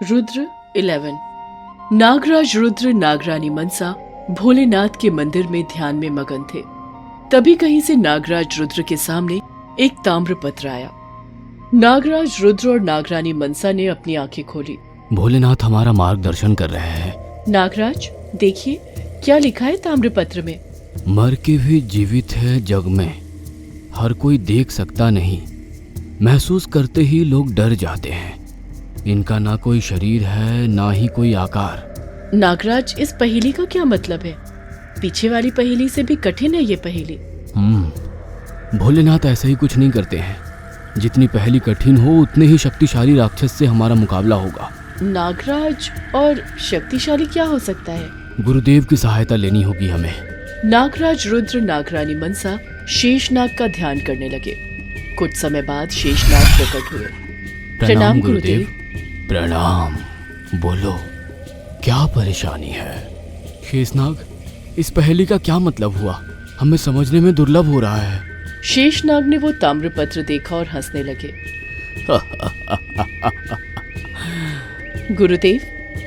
रुद्र 11। नागराज रुद्र नागरानी मनसा भोलेनाथ के मंदिर में ध्यान में मगन थे। तभी कहीं से नागराज रुद्र के सामने एक ताम्रपत्र आया। नागराज रुद्र और नागरानी मनसा ने अपनी आंखें खोली। भोलेनाथ हमारा मार्गदर्शन कर रहे हैं। नागराज देखिए क्या लिखा है ताम्रपत्र में। मर के भी जीवित है जग में, हर कोई देख सकता नहीं, महसूस करते ही लोग डर जाते हैं। इनका ना कोई शरीर है ना ही कोई आकार। नागराज इस पहेली का क्या मतलब है? पीछे वाली पहेली से भी कठिन है ये पहेली। भोलेनाथ ऐसा ही कुछ नहीं करते हैं। जितनी पहेली कठिन हो उतने ही शक्तिशाली राक्षस से हमारा मुकाबला होगा। नागराज और शक्तिशाली क्या हो सकता है? गुरुदेव की सहायता लेनी होगी हमें। नागराज रुद्र नागरानी मनसा शेषनाग का ध्यान करने लगे। कुछ समय बाद शेषनाग प्रकट हुए। प्रणाम गुरुदेव। प्रणाम। बोलो क्या परेशानी है? शेषनाग, इस पहेली का क्या मतलब हुआ? हमें समझने में दुर्लभ हो रहा है। शेषनाग ने वो ताम्रपत्र देखा और हंसने लगे। गुरुदेव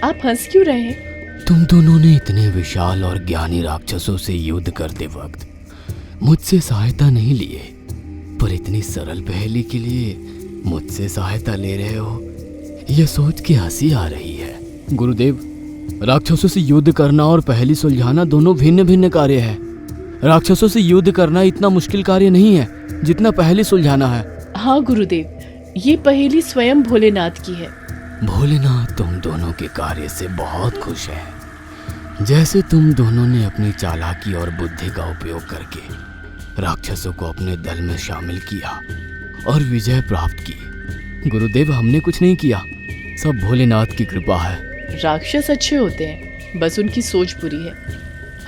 आप हंस क्यों रहे हैं? तुम दोनों ने इतने विशाल और ज्ञानी राक्षसों से युद्ध करते वक्त मुझसे सहायता नहीं लिए, पर इतनी सरल पहेली के लिए मुझसे सहायता ले रहे हो, यह सोच के हंसी आ रही है। गुरुदेव, राक्षसों से युद्ध करना और पहेली सुलझाना दोनों भिन्न भिन्न कार्य है। राक्षसों से युद्ध करना इतना मुश्किल कार्य नहीं है जितना पहेली सुलझाना है। हाँ गुरुदेव, ये पहेली स्वयं भोलेनाथ की है। भोलेनाथ तुम दोनों के कार्य से बहुत खुश हैं। जैसे तुम दोनों ने अपनी चालाकी और बुद्धि का उपयोग करके राक्षसों को अपने दल में शामिल किया और विजय प्राप्त की। गुरुदेव, हमने कुछ नहीं किया, सब भोलेनाथ की कृपा है। राक्षस अच्छे होते हैं, बस उनकी सोच बुरी है।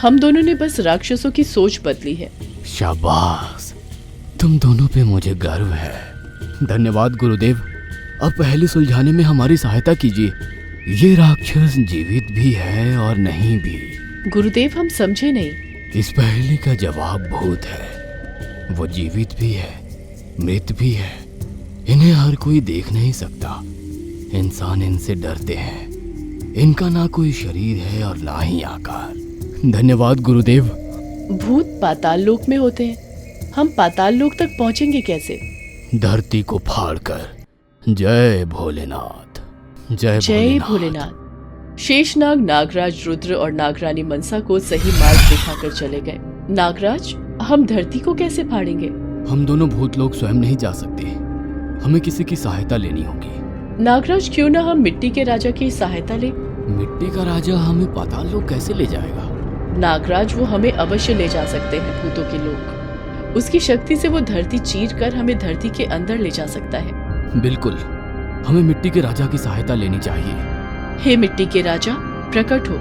हम दोनों ने बस राक्षसों की सोच बदली है। शाबाश, तुम दोनों पे मुझे गर्व है। धन्यवाद गुरुदेव। अब पहेली सुलझाने में हमारी सहायता कीजिए। ये राक्षस जीवित भी है और नहीं भी। गुरुदेव हम समझे नहीं। इस पहेली का जवाब भूत है। वो जीवित भी है, मृत भी है। इन्हें हर कोई देख नहीं सकता। इंसान इनसे डरते हैं। इनका ना कोई शरीर है और ना ही आकार। धन्यवाद गुरुदेव। भूत पाताल लोक में होते हैं, हम पाताल लोक तक पहुंचेंगे कैसे? धरती को फाड़कर। जय भोलेनाथ। जय भोलेनाथ। शेषनाग नागराज रुद्र और नागरानी मनसा को सही मार्ग दिखाकर चले गए। नागराज, हम धरती को कैसे फाड़ेंगे? हम दोनों भूत लोग स्वयं नहीं जा सकते, हमें किसी की सहायता लेनी होगी। नागराज, क्यों ना हम मिट्टी के राजा की सहायता लें? मिट्टी का राजा हमें पाताल लोक कैसे ले जाएगा? नागराज, वो हमें अवश्य ले जा सकते हैं भूतों के लोक। उसकी शक्ति से वो धरती चीर कर हमें धरती के अंदर ले जा सकता है। बिल्कुल, हमें मिट्टी के राजा की सहायता लेनी चाहिए। हे मिट्टी के राजा, प्रकट हो।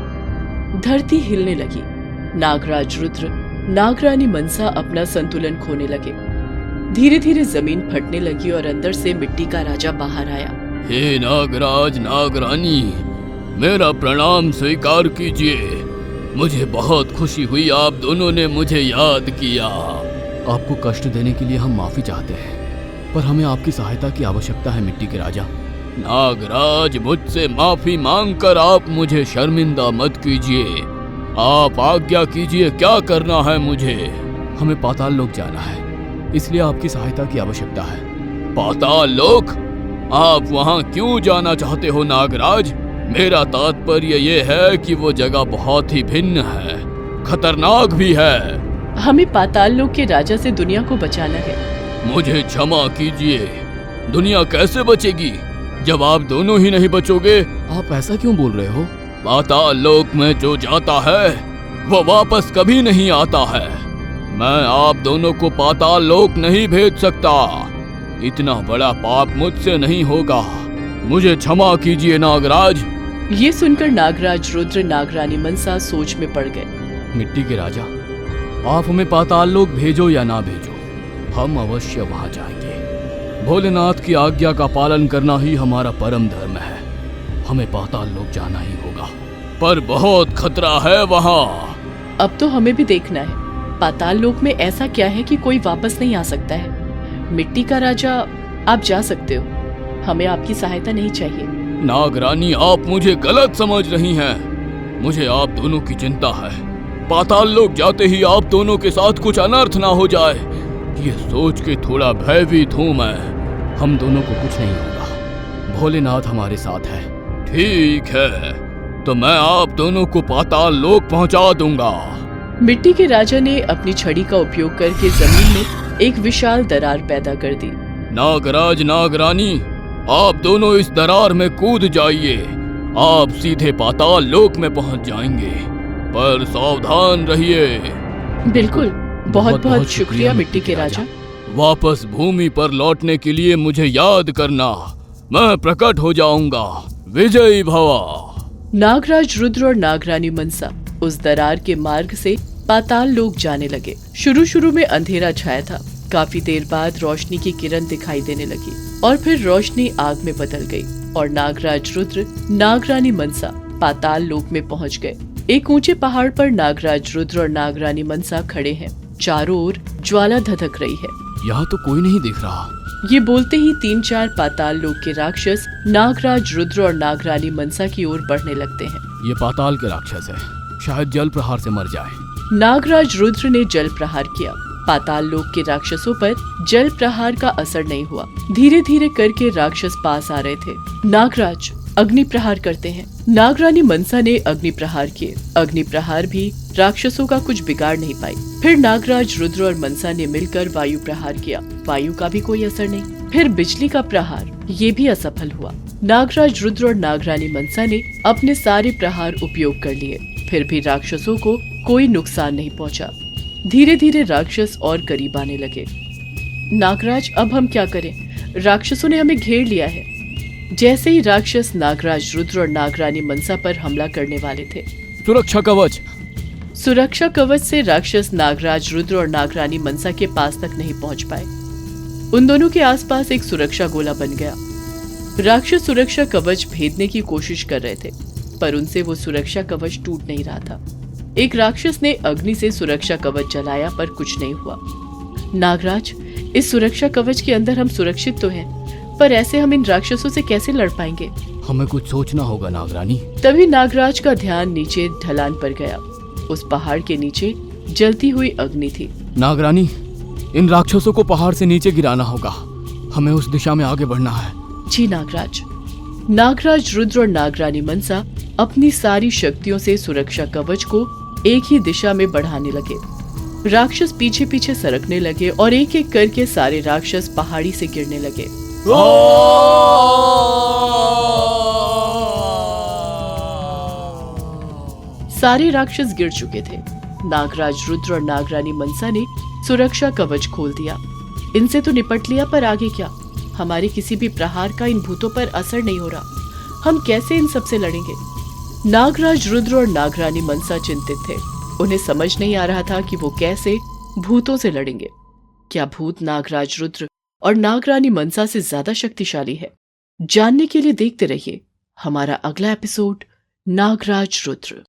धरती हिलने लगी। नागराज रुद्र नागरानी मनसा अपना संतुलन खोने लगे। धीरे धीरे जमीन फटने लगी और अंदर से मिट्टी का राजा बाहर आया। हे नागराज नागरानी, मेरा प्रणाम स्वीकार कीजिए। मुझे बहुत खुशी हुई आप दोनों ने मुझे याद किया। आपको कष्ट देने के लिए हम माफी चाहते हैं, पर हमें आपकी सहायता की आवश्यकता है मिट्टी के राजा। नागराज, मुझसे माफी मांगकर आप मुझे शर्मिंदा मत कीजिए। आप आज्ञा कीजिए, क्या करना है मुझे? हमें पाताल लोक जाना है, इसलिए आपकी सहायता की आवश्यकता है। पाताल लोक? आप वहाँ क्यों जाना चाहते हो नागराज? मेरा तात्पर्य ये है कि वो जगह बहुत ही भिन्न है, खतरनाक भी है। हमें पाताल लोक के राजा से दुनिया को बचाना है। मुझे क्षमा कीजिए, दुनिया कैसे बचेगी जब आप दोनों ही नहीं बचोगे? आप ऐसा क्यों बोल रहे हो? पाताल लोक में जो जाता है वो वापस कभी नहीं आता है। मैं आप दोनों को पाताल लोक नहीं भेज सकता। इतना बड़ा पाप मुझसे नहीं होगा। मुझे क्षमा कीजिए नागराज। ये सुनकर नागराज रुद्र नागरानी मनसा सोच में पड़ गए। मिट्टी के राजा, आप हमें पाताल लोक भेजो या ना भेजो, हम अवश्य वहां जाएंगे। भोलेनाथ की आज्ञा का पालन करना ही हमारा परम धर्म है। हमें पाताल लोक जाना ही होगा, पर बहुत खतरा है वहाँ। अब तो हमें भी देखना है पाताल लोक में ऐसा क्या है कि कोई वापस नहीं आ सकता है। मिट्टी का राजा, आप जा सकते हो, हमें आपकी सहायता नहीं चाहिए। नागरानी, आप मुझे गलत समझ रही हैं। मुझे आप दोनों की चिंता है। पाताल लोक जाते ही आप दोनों के साथ कुछ अनर्थ ना हो जाए, ये सोच के थोड़ा भयभीत हूँ मैं। हम दोनों को कुछ नहीं होगा, भोलेनाथ हमारे साथ है। ठीक है, तो मैं आप दोनों को पाताल लोक पहुंचा दूंगा। मिट्टी के राजा ने अपनी छड़ी का उपयोग करके जमीन में एक विशाल दरार पैदा कर दी। नागराज, नागरानी, आप दोनों इस दरार में कूद जाइए। आप सीधे पाताल लोक में पहुंच जाएंगे, पर सावधान रहिए। बिल्कुल, बहुत बहुत शुक्रिया मिट्टी के राजा। वापस भूमि पर लौटने के लिए मुझे याद करना, मैं प्रकट हो जाऊंगा। विजयी भवा। नागराज रुद्र और नागरानी मनसा उस दरार के मार्ग से पाताल लोक जाने लगे। शुरू में अंधेरा छाया था, काफी देर बाद रोशनी की किरण दिखाई देने लगी और फिर रोशनी आग में बदल गई और नागराज रुद्र, नागरानी मनसा पाताल लोक में पहुंच गए। एक ऊंचे पहाड़ पर नागराज रुद्र और नागरानी मनसा खड़े हैं। चारों ओर ज्वाला धधक रही है। यहाँ तो कोई नहीं दिख रहा। ये बोलते ही 3-4 पाताल लोक के राक्षस नागराज रुद्र और नागरानी मनसा की ओर बढ़ने लगते हैं। ये पाताल के राक्षस है, शायद जल प्रहार से मर जाए। नागराज रुद्र ने जल प्रहार किया। पाताल लोक के राक्षसों पर जल प्रहार का असर नहीं हुआ। धीरे धीरे करके राक्षस पास आ रहे थे। नागराज, अग्नि प्रहार करते हैं। नागरानी मनसा ने अग्नि प्रहार किए। अग्नि प्रहार भी राक्षसों का कुछ बिगाड़ नहीं पाई। फिर नागराज रुद्र और मनसा ने मिलकर वायु प्रहार किया। वायु का भी कोई असर नहीं। फिर बिजली का प्रहार, ये भी असफल हुआ। नागराज रुद्र और नागरानी मनसा ने अपने सारे प्रहार उपयोग कर लिए, फिर भी राक्षसों को कोई नुकसान नहीं पहुंचा। धीरे धीरे राक्षस और करीब आने लगे। नागराज, अब हम क्या करें? राक्षसों ने हमें घेर लिया है। जैसे ही राक्षस नागराज रुद्र और नागरानी मनसा पर हमला करने वाले थे। सुरक्षा कवच। सुरक्षा कवच से राक्षस नागराज रुद्र और नागरानी मनसा के पास तक नहीं पहुंच पाए। उन दोनों के आसपास एक सुरक्षा गोला बन गया। राक्षस सुरक्षा कवच भेदने की कोशिश कर रहे थे, पर उनसे वो सुरक्षा कवच टूट नहीं रहा था। एक राक्षस ने अग्नि से सुरक्षा कवच जलाया, पर कुछ नहीं हुआ। नागराज, इस सुरक्षा कवच के अंदर हम सुरक्षित तो हैं, पर ऐसे हम इन राक्षसों से कैसे लड़ पाएंगे? हमें कुछ सोचना होगा नागरानी। तभी नागराज का ध्यान नीचे ढलान पर गया। उस पहाड़ के नीचे जलती हुई अग्नि थी। नागरानी, इन राक्षसों को पहाड़ से नीचे गिराना होगा। हमें उस दिशा में आगे बढ़ना है। जी नागराज। नागराज रुद्र और नागरानी मनसा अपनी सारी शक्तियों से सुरक्षा कवच को एक ही दिशा में बढ़ाने लगे। राक्षस पीछे पीछे सरकने लगे और एक एक करके सारे राक्षस पहाड़ी से गिरने लगे। सारे राक्षस गिर चुके थे। नागराज रुद्र और नागरानी मनसा ने सुरक्षा कवच खोल दिया। इनसे तो निपट लिया, पर आगे क्या? हमारे किसी भी प्रहार का इन भूतों पर असर नहीं हो रहा। हम कैसे इन सबसे लड़ेंगे? नागराज रुद्र और नागरानी मनसा चिंतित थे। उन्हें समझ नहीं आ रहा था कि वो कैसे भूतों से लड़ेंगे। क्या भूत नागराज रुद्र और नागरानी मनसा से ज्यादा शक्तिशाली है? जानने के लिए देखते रहिए हमारा अगला एपिसोड, नागराज रुद्र।